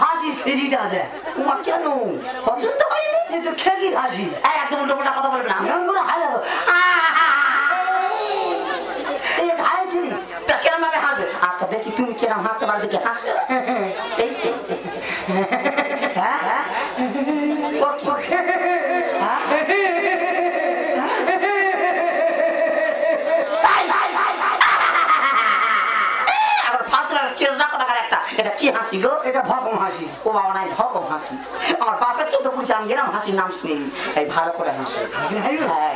হাসি ছেড়িটা দে তোমা কেন পছন্দ হয়নি? এ তো খেকির হাসি একদম উল্টো পাল্টা কথা বলবে না। এরকম করে হাসা তো এই হাই ছিলি তা কেরম ভাবে হাসবে? আচ্ছা দেখি তুমি কেরম হাসতে পারো, দেখি হাসো। এই তো। হ্যাঁ হ্যাঁ এটা কি হাসি গো? এটা ভকম হাসি। ও বাবা নাই ভকম হাসি, আমার বাপের চোদ্দ পুলিশে আমি এরম হাসির নাম শুনিনি। এই ভালো করে হাসো। হ্যাঁ।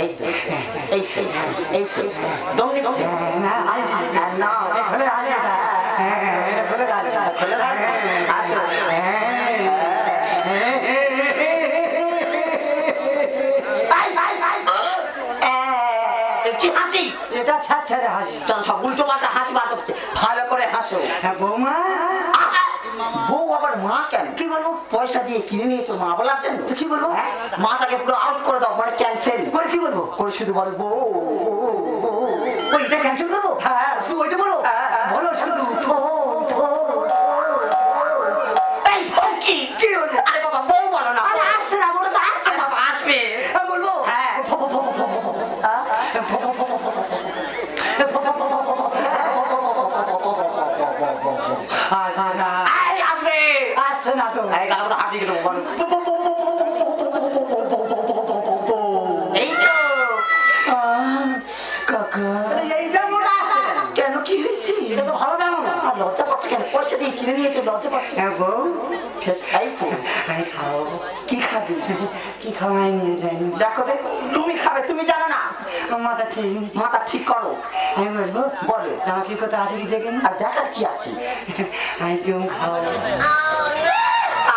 এই তো এই তো এই তো দম নিচ্ছে। না খোলে হাসি এটা এটা খোলে হাসি খোলে হাসো। কি হাসি? এটা ছাড় হাসি। চল সব উল্টো পাল্টা হাসি বার করতে, ভালো করে হাসো। হ্যাঁ বৌমা বউ আবার মা কেন? কি বলবো? পয়সা দিয়ে কিনে নিয়েছো মা বলার জন্য। তো কি বলবো? মাটাকে পুরো আউট করে দাও, মানে ক্যান্সেল করে কি বলবো? করে শুধু বলো বউ। ওইটা ক্যান্সেল করবো? হ্যাঁ শুধু ওইটা বলো? বলো শুধু এই বউ কি কি বলবো? আরে বাবা বউ বলো না। আরে আসছে না, বলো তো আসছে না। বাবা আসবে। বলবো? হ্যাঁ। আসবে আসছে না তো। এই গালা হাঁটি গেল বলো। এই তো কাকা এইটা মোটা আসছে কেন? কি হয়েছে? এটা তো ভালো জানো না। আর লজ্জা পাচ্ছে কেন? পয়সা দিয়ে কিনে নিয়েছে লজ্জা পাচ্ছে। হ্যাঁ বউ ফেস এই তো আমি খাবো। কি খাবি? কি খাওয়াই নিয়ে যাই? দেখো দেখো তুমি খাবে, তুমি জানো না। মাথা ঠিক মাথা ঠিক করো। আমি বলবো বলো আমার কি কথা আছে কি দেখেন? আর দেখার কি আছে? আমি চুম খাবো।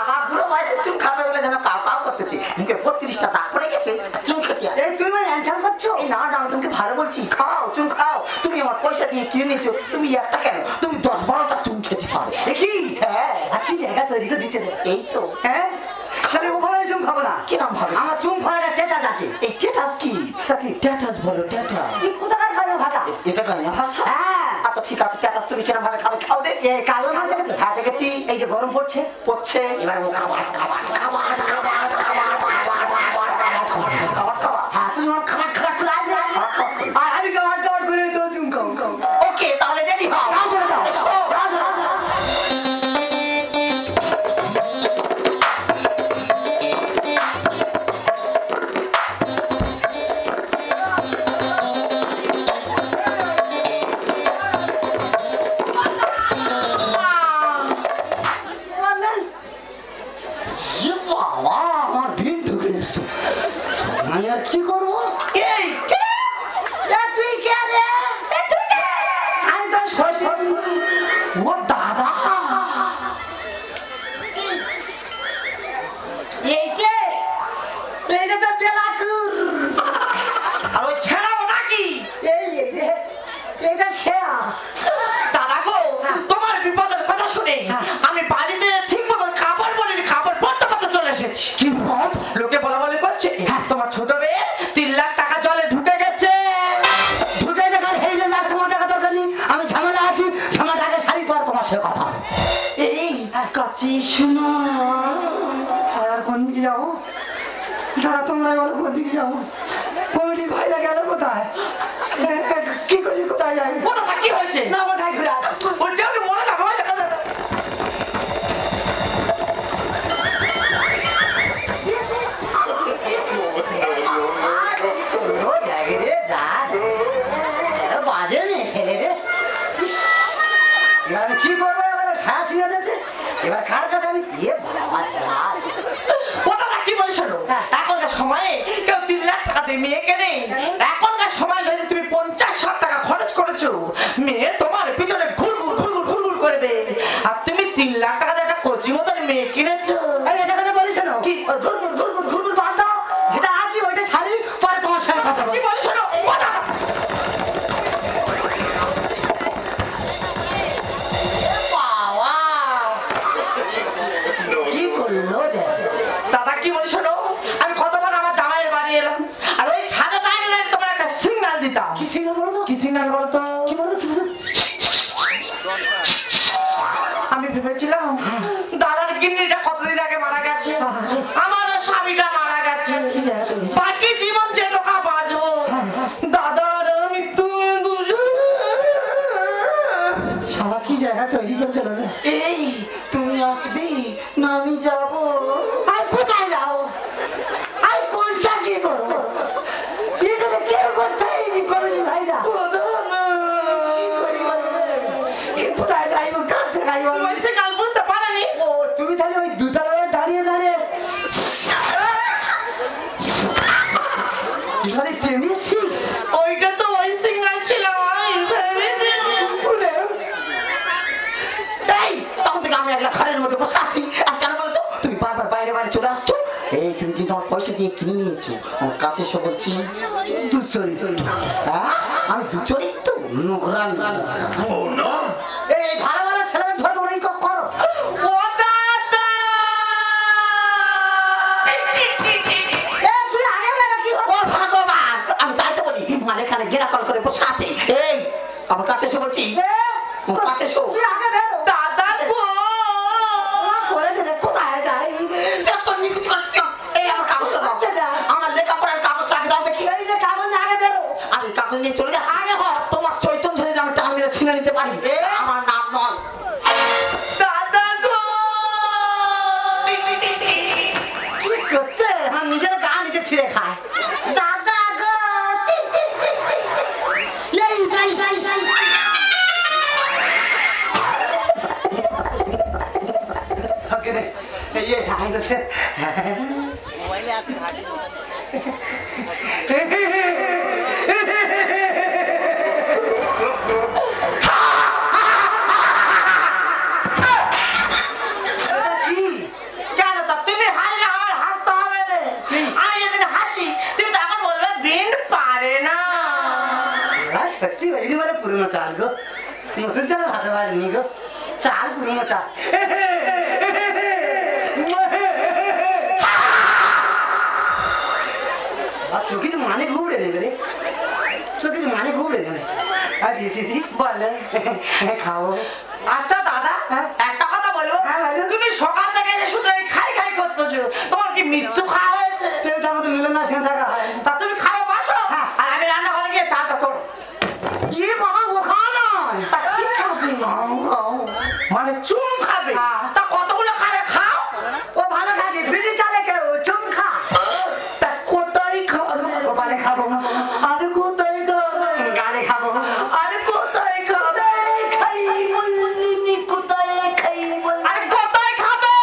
আমার বুড়ো বয়সে চুম খাবে বলে যেন কাউ কাউ করতেছি। মুখে 32টা দাগ পড়ে গেছে, চুম খেতে এই তুমি মানে অ্যান্সার করছো? এই না না আমি তোমাকে ভালো বলছি, খাও চুম খাও। তুমি আমার পয়সা দিয়ে কিনে নিয়েছো, তুমি একটা কেন তুমি 10-12টা চুম খেতে পারো। সে কি? হ্যাঁ কি জায়গা তৈরি করে দিচ্ছে? এই তো। হ্যাঁ খালি ওভাবে চুম খাবো না। কিরম ভাবে? আমার চুম খাওয়াটা টেটাস আছে। এই টেটাস কি? তা কি? টেটাস বলো টেটাস। কি কোথাকার কাজের ভাষা? এটা কেন ভাষা? হ্যাঁ আচ্ছা ঠিক আছে, টেটাস তুমি কিরম ভাবে খাবে খাও দে। এই কালো মাছ দেখেছো? হ্যাঁ দেখেছি। এই যে গরম পড়ছে পড়ছে এবার ও খাবার খাবার খাবার খাবার খাবার খাবার খাবার খাবার। হ্যাঁ তুমি আমার খাবার খাবার করে আসবে আর আমি খাবার খাবার করে তো চুম খাও। ওকে তাহলে রেডি হও। যাও চলে যাও। যাও চলে যাও। বাবা আমার ভিড় ঢুকে দিস আমি আর কি করবো? এই কে? তুই কে রে? আমি তো সত্যি ও দাদা এইটা এইটা তো বেলাকুর আর ওই ছেড়া ওটা কি? এইটা শেয়া দাদা গো তোমার বিপদের কথা শুনে আমি বাড়িতে ঠিক মতন খাবার বলিনি, খাবার পড়তে পড়তে চলে এসেছি। কি বল? লোকে বলা বলি করছে তোমার ছোট মেয়ে 3 লাখ টাকা জলে ঢুকে গেছে। ঢুকে দেখার এই যে লাখ টাকা দরকার নেই, আমি ঝামেলা আছি, ঝামেলা আগে শাড়ি পর তোমার সে কথা। এই কাচি শোনা আর কোন দিকে যাবো দাদা? তোমরা বলো কোন দিকে যাবো? কমিটি ভাইরা গেল কোথায়? কি করি কোথায় যাই? ওটা কি হয়েছে? না কোথায় ঘুরে ওর জন্য মনে রাখা হয় দেখা যায়। বাজে মেয়ে ফেলে রে। এবার আমি কি করবো? এবার ছায়া ছিঁড়ে দিয়েছে, এবার কার কাছে আমি গিয়ে বাবা যাই? ওটা কি বলিস? এখনকার সময়ে কেউ 3 লাখ টাকা দিয়ে মেয়ে কেনে। এখনকার সময় যদি তুমি 50-60 টাকা খরচ করেছো, মেয়ে তোমার পিছনে ঘুরঘুর ঘুরঘুর ঘুরঘুর করবে। আর তুমি 3 লাখ টাকা দিয়ে একটা কচি মতন মেয়ে কিনেছো। এটা কথা বলিস না কি? ঘুরঘুর ঘুরঘুর ঘুরঘুর বাদ দাও, যেটা আছে ওইটা ছাড়ি, পরে তোমার সাথে কথা কি বলি। বলিস? কি করলো দাদা কি বলিস? আমি কতবার আমার জামাইয়ের বাড়ি এলাম, আর ওই ছাদে দাঁড়িয়ে তোমার একটা সিগন্যাল দিতাম। কি সিগন্যাল বলো তো? কি সিগন্যাল বলতো? কি বলো? আমি ভেবে হ্যাঁ তৈরি করে দিল। এই তুমি আসবে না আমি যাবো? আর কোথায় যাও? আর কোনটা কি করবো? এখানে কেউ কোথায় করেনি ভাইরা। কি করি বলো? কোথায় যাইব? কাঁদতে খাইব? কাল বুঝতে পারেনি। ও তুমি তাহলে ওই দুতলায় দাঁড়িয়ে দাঁড়িয়ে ওইটা তো ওই সিগন্যাল ছিল। এই তখন থেকে আমি একটা ঘরের মধ্যে বসে আছি। আর কেন বলো তো তুমি বারবার বাইরে বাইরে চলে আসছো? এই তুমি কিন্তু আমার পয়সা দিয়ে কিনে নিয়েছো। আমার কাছে এসে বলছি দুচরিত্র। হ্যাঁ আমি দুচরিত্র নোংরা। এই ভালো ভালো ছেলেদের ধরে তোমরা এই করো। এখানে গেরা কল করে বসে আছে। এই আমার কাছে এসে বলছি কাছে এসো। দাদা গো করেছে কোথায় যাই? এই আমার কাগজটা দাও। আমার লেখাপড়ার কাগজটা আগে দাও দেখি। এই যে কাগজ আগে বেরো। আমি কাগজ নিয়ে চলে যাচ্ছি। আগে হয় তোমার চৈতন্য যদি আমি টান মেরে ছিঁড়ে নিতে পারি। আমার নাম নয়। দাদা গো কি করতে আমার নিজের গা নিজে ছিঁড়ে খায়। দাদা গো এই যাই যাই যাই। ওকে রে এই হাই গেছে। মোবাইলে আছে ঘাটি। সত্যি হয়নি মানে পুরনো চাল গো, নতুন চাল হাতে পারেনি গো, চাল পুরনো চাল। চোখের মানে ঘুরে নেবে রে, চোখের মানে ঘুরে নেবে। আর দিদি বলে খাবো। আচ্ছা দাদা একটা কথা বলবো, তুমি সকাল থেকে শুধু খাই খাই করতেছো, তোমার কি মৃত্যু খাওয়া হয়েছে? আমাদের মিলন না সেখানে থাকা হয়। তা তুমি খাওয়া বাসো আর আমি রান্না করে গিয়ে চালটা চড়ো। কি বাবা ও খাওয়া নয়, কি খাবে? মানে চুম খাবে? তা কতগুলো খাবে? খাও। ও ভালো খাবে, ফিটি চালে কেউ চুম খা। তা কোথায় খাবে? কপালে খাবো। আরে কোথায় খাবে? গালে খাবো। আরে কোথায় খাবে? খাই বলিনি, কোথায় খাই বলি। আরে কোথায় খাবে?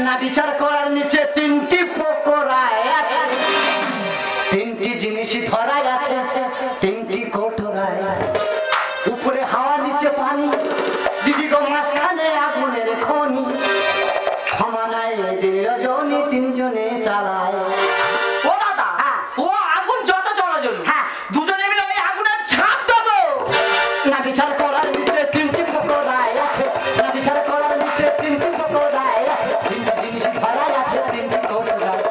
না বিচার করার নিচে তিনটি পকোড়ায় আছে, তিনটি জিনিসই ধরাই আছে, তিনটি কোটরায়। উপরে হাওয়া নিচে পানি, দিদি গো মাঝখানে আগুনের খনি। ক্ষমা নাই দিন রজনী তিনজনে চালায়। ও দাদা ও আগুন যত জ্বলা জ্বলুক, দুজনে মিলে ওই আগুনের ঝাঁপ দেবো। না বিচার করার নিচে তিনটি পকোড়ায় আছে, না বিচার করার নিচে তিনটি পকোড়ায় আছে, তিনটি জিনিসই ধরাই আছে, তিনটি কোটরায়।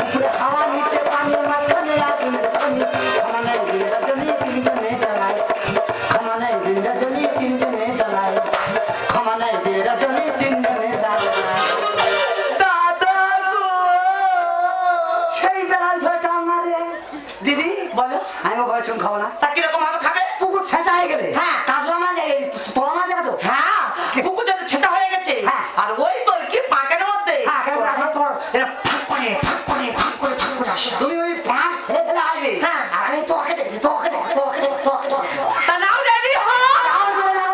উপরে হাওয়া নিচে পানি, মাঝখানে আগুনের খনি। ক্ষমা নাই দিন রজনী তিনজনে চালায়, ক্ষমা নাই দিন রজনী তিনজনে চালায়, ক্ষমা নাই দিন রজনী তিনজনে চালায়। দাদা গো সেই বেলায় ঝোটা মারে। দিদি বলো আমি ভয় চুম খাবো না। তা কিরকম ভাবে খাবে? পুকুর ছেঁচা হয়ে গেলে কাতলা মাছ, তোলা মাছ দেখো। হ্যাঁ পুকুর যদি ছেঁচা হয়ে গেছে আর ওই তো কি পাকের মধ্যে তোমার এটা ফাঁক করে ফাঁক করে ফাঁক করে ফাঁক করে আসে। তুমি ওই পাঁচ ছেড়ে ফেলে আসবে, আর আমি তোকে দেখি তোকে দেখি তোকে দেখি তোকে দেখি। তা নাও রেডি হও। যাও চলে যাও।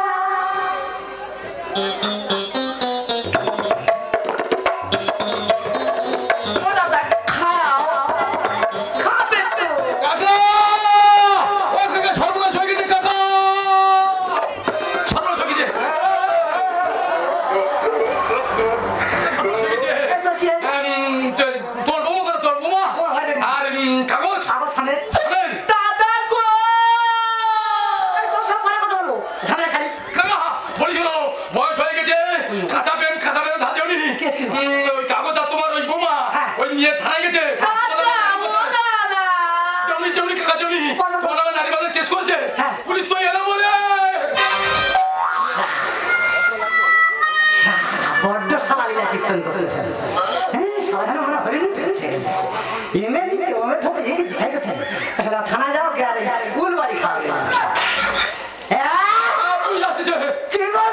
ও দাদা খাও, খাবে তো। কাকা! ও কাকা সর্বনাশ হয়ে গেছে কাকা! সর্বনাশ হয়ে গেছে! সর্বনাশ হয়ে গেছে! তোর কি হয়েছে? তোমার বৌমা করো, তোর বৌমা! ও, হয় নাকি? আর কাগজ! কাগজ সামনে। শোনেন! দাদা গো এই তোর সব পরে কথা বলবো, সামনে খালি। কাকা! বলি শোনো, বয়স হয়ে গেছে, কাঁচা পেন ধাতে উনি। কেস কি? ওই কাগজ আর তোমার ওই বৌমা, ওই নিয়ে থানায় গেছে। জৌনি জৌনি কাকা জৌনি, তোমার নামে নারীবাদের কেস করেছে। পুলিশ তো এলো বলে। বড্ড শালালিলা কীর্তন করতেছে। সাধারণ মনে হরিণ উঠেছে। এমএল দিচ্ছে, ওমের ধরতে এগিয়ে দিতে করতে। আসলে থানায় যাও কে আর উল বাড়ি খাওয়া গেল। পুলিশ আসছে। কি গো?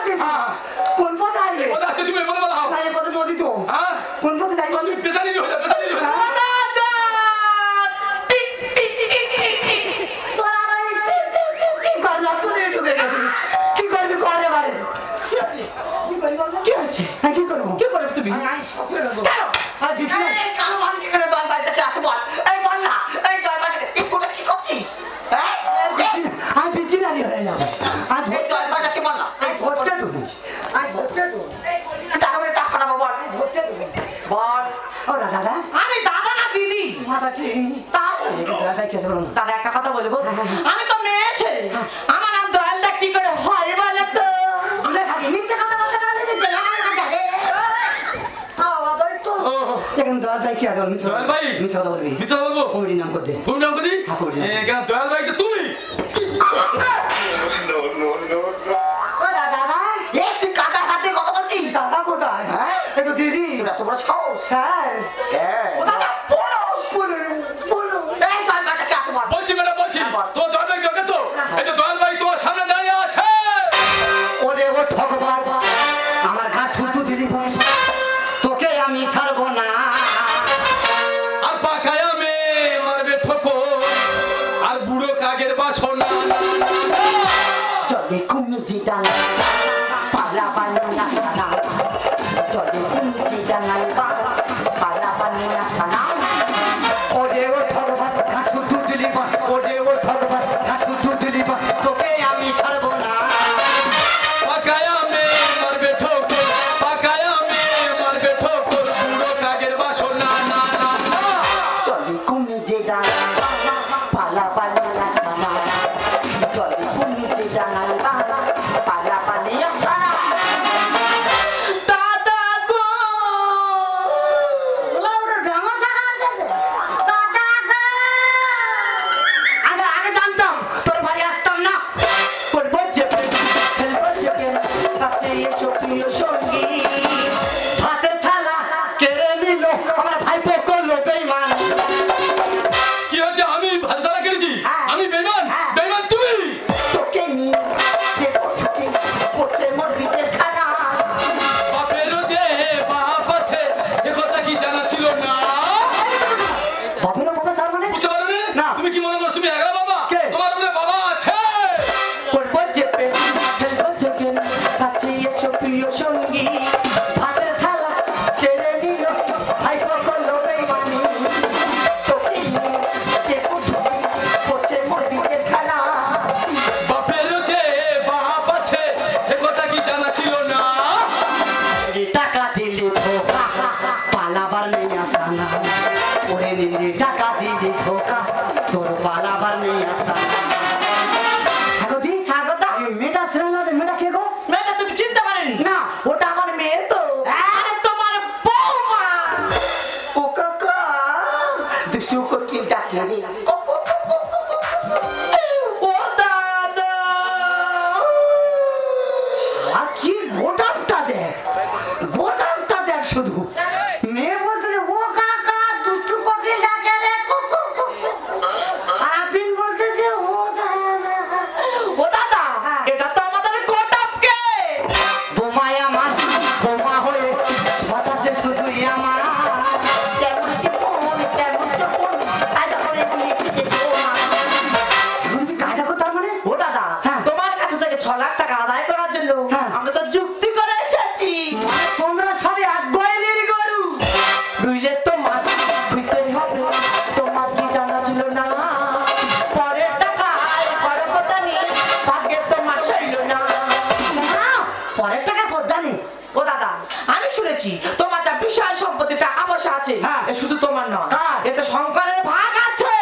সকলে দেবো কেন? আর বিছানা এই কালো মানুষ এখানে দল বাড়িতে আছে বল। এই বল না, এই দল বাড়িতে এই কোটা কি করছিস? হ্যাঁ? আমি বিচিনারি হয়ে যাবো আর এই দল বাড়িতে বল না। আমি ধরতে তুমি আমি ধরতে তো টাকা করে টাকা পাঠাবো বল। ধরতে তুমি বল। ও দাদা আমি দাদা না দিদি। মাথা ঠিক তাও দাদা কেসে বলো না দাদা একটা কথা বলবো, আমি তো মেয়ে ছেলে, আমার নাম দয়ালদা কি করে হয় বলে তো? ভুলে থাকি মিথ্যে কথা বলতে পারলে দয়াল ভাই কি আছে দয়াল ভাই? মিথ্যে কথা বলবি মিথ্যা বলবো? কমিটির নাম করতে তুমি নাম করি? হ্যাঁ, কমিটির নাম। কেন দয়াল ভাই তো তুমি? ও দাদা এই তুই কাকার হাতে কথা বলছিস? দাদা কোথায় হ্যাঁ? এই তো দিদি তোর এত বড় সাহস? স্যার ও দাদা, পুরুষ। বলো এই দল বাড়িতে কে আছে বল। বলছি ম্যাডাম বলছি, হ্যাঁ, বল। তোমার দয়াল ভাই দরকার তো? এই তো দয়াল ভাই তোমার সামনে দাঁড়িয়ে আছে। ওরে ও ঠকবাজ আমার ঘাট শুধু দিলি বস তোকে আমি ছাড়বো না আর পাকায় আমি মারবে ঠোকো, আর বুড়ো কাগের বাসনা। চলে কুমিজি ডানা পালা বানিয়া খানা চলে কুমিজি ডানা পালা বানিয়া খানা ওরে ও ঠকবাজ ঘাট শুধু দিলি বস ওরে ও ঠকবাজ ঘাট শুধু দিলি বস তোকে আমি ছাড়বো না পাকায় আমি মারবে ঠোকো, পাকায় আমি মারবে ঠোকো, বুড়ো কাগের বাসনা। না না না চলে কুমিজি ডানা পালা বানিয়া খানা চলে কুমিজি ডানা পালা বানিয়া খানা দাদা গো, আগে জানতাম তোর বাড়ি আসতাম না করবো যে প্রেম, ফেলবো যে প্রেম, কাছে এসো প্রিয় সঙ্গী। ভাতের থালা কেড়ে নিল আমার ভাইপো করলো বেইমান কি হচ্ছে? আমি ভাত তালা কেটেছি? হ্যাঁ। আমি বেমান? হ্যাঁ। বেমান তুমি? তোকে নিয়ে দেবো ঠুকে পড়ছে মোর বিচের খানা বাপেরও যে বাপ আছে, এ কথা কি জানা ছিল না? বাপের বাবা তার মানে বুঝতে পারো না। তুমি কি মনে করছো তুমি একলা বাবা? কে? তোমার উপরে বাবা আছে। করবো যে প্রেম, ফেলবো যে প্রেম, কাছে এসো প্রিয় সঙ্গী। ভাতের থালা কেড়ে নিল ভাইপো করলো বেইমানি তোকে নিয়ে দেবো ঠুকে পড়ছে মোর বিচের খানা বাপেরও যে বাপ আছে, এ কথা কি জানা ছিল না? টাকা দিলি ধোকা পালাবার নেই আসানা ওরে নিলি টাকা দিলি ধোকা তোর পালাবার নেই আসানা হাগদি হাগদা? মেয়েটা ছিল না মেয়েটা কে গো মেয়েটা তুমি চিনতে পারেনি? না। ওটা আমার মেয়ে তো। আরে তোমার বৌমা। ও কাকা দুষ্টু কোকিল ডাকে রে ও দাদা, কি গোটামটা দেখ শুধু মেয়ে বলতে যে ও কাকা দুষ্টু কোকিল ডাকে রে আর আপনি বলতেছে ও দাদা ও দাদা, হ্যাঁ। এটা তো আমাদের গোটাপকে। বোমায় আমার বোমা হয়ে ছটাছে শুধু আমার যেমন কি মন, তেমন চোখন, কায়দা করে দিয়েছি যে বোমা। তুই কায়দা কর তার মানে ও দাদা, হ্যাঁ। তোমার কাছে থেকে 6 লাখ টাকা আদায় করার জন্য হ্যাঁ। আমরা তো যুক্তি করে এসেছি। মানে তোমরা সবে এক গয়েলের গরু রুইলে তোমার হইতেই হবে, তোমার কি জানা ছিল না? পরের টাকায় করো কোথানি, ভাগ্যে তোমার সইল না। না, পরের টাকা পদ্মা নেই ও দাদা, আমি শুনেছি তোমার যা বিশাল সম্পত্তি টাকা পয়সা আছে, হ্যাঁ। এ শুধু তোমার নয়, কার? এতে শঙ্করের ভাগ আছে।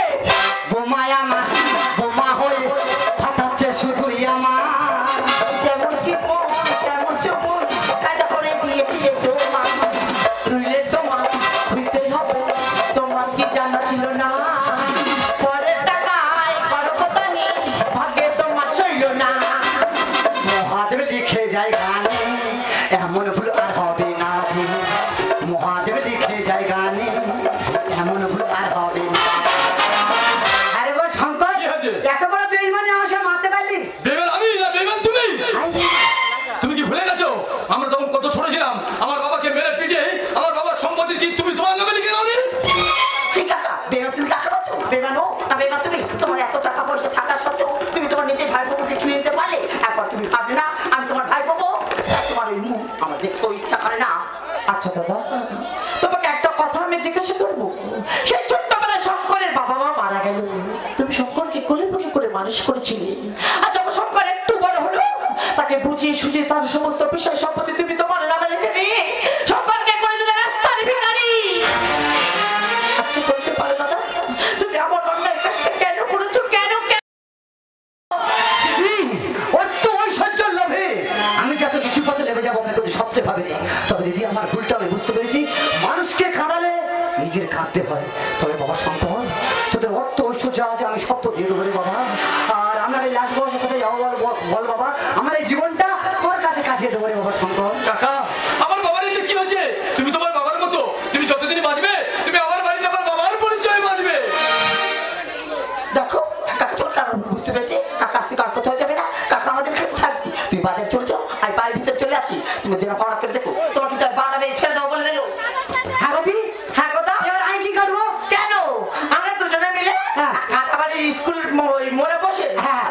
বোমায় আমার বোমা হয়ে ফাটাচ্ছে শুধু আমার যেমন কি মন, তেমন চোখন, কায়দা করে দিয়েছি যে বোমা। রুইলে তোমার হইতেই হবে, তোমার কি জানা ছিল না? পরের টাকায় করো কোথানি, ভাগ্যে তোমার সইল না। মহাদেব লিখে যায় গানে এমন ভুল আর হবে না দিন মহাদেব লিখে যায় গানে এমন ভুল আর হবে না আরে বল শঙ্কর কি হয়েছে? এত বড় বেইমানি আমার সাথে মারতে পারলি বেমান আমি না বেমান তুমি? তুমি কি ভুলে গেছো আমরা তখন কত ছোট ছিলাম? আমার বাবাকে মেরে পিটে আমার বাবার সম্পত্তি কি তুমি তোমার নামে লিখে নাওনি? ঠিক কাকা, বেমা তুমি কাকে বলছো? বেমানো না বেমা তুমি? তোমার এত টাকা পয়সা থাকা সত্ত্বেও তুমি তোমার নিজের ভাই বোনকে কিনে নিতে পারলে। একবার তুমি ভাবলে না আমি তোমার ভাই পাবো? তোমার ওই মুখ আমার দেখতেও ইচ্ছা করে না। আচ্ছা দাদা, তোমাকে একটা কথা আমি জিজ্ঞাসা করবো। সেই ছোট্টবেলায় শঙ্করের বাবা মা মারা গেল, তুমি শঙ্করকে কোলে বুকে করে মানুষ করেছিলে। আর যখন শঙ্কর একটু বড় হলো, তাকে বুঝিয়ে সুঝিয়ে তার সমস্ত বিষয় সম্পত্তি তুমি তোমার নামে লিখে নিয়ে শঙ্করকে করে দিলে রাস্তার ভিখারি। আচ্ছা বলতে পারো দাদা, তুমি আমার অন্যায় কাজটা কেন করেছো? কেন? অর্থ ঐশ্বর্যের লোভে আমি যে এত কিছু পথে লেগে যাবো আমি কিন্তু স্বপ্নে ভাবিনি। তবে দিদি আমার ভুলটা আমি বুঝতে পেরেছি, মানুষকে কাঁদালে নিজের কাঁদতে হয়। তবে বাবা শঙ্কর, তোদের অর্থ ঐশ্বর্য আছে আমি সব তো দিয়ে দেবো রে বাবা। আর আমার এই লাশ বয়সে কোথায় যাবো বল বাবা, আমার এই জীবনটা তোর কাছে কাটিয়ে দেবো রে বাবা শঙ্কর। কাকা, আমার বাবার এতে কি হচ্ছে? তুমি তোমার বাবার মতো, তুমি যতদিন বাঁচবে তুমি আমার বাড়িতে আমার বাবার পরিচয় বাঁচবে। দেখো কাকা চোর কারণ বুঝতে পেরেছি, কাকা আস্তে কার কোথাও যাবে না, কাকা আমাদের কাছে থাকবে। তুমি বাজার চলে যাও, আমি বাড়ির ভিতরে চলে যাচ্ছি। তুমি দিনা পাওনা করে দেখো, তোমার কিন্তু বাড়াবে ছেড়ে দেবো বলে দিল। হ্যাঁ গতি, হ্যাঁ কথা, এবার আমি কি করবো? কেন আমরা দুজনে মিলে হ্যাঁ। কাকা বাড়ির স্কুল মোড়ে বসে হ্যাঁ।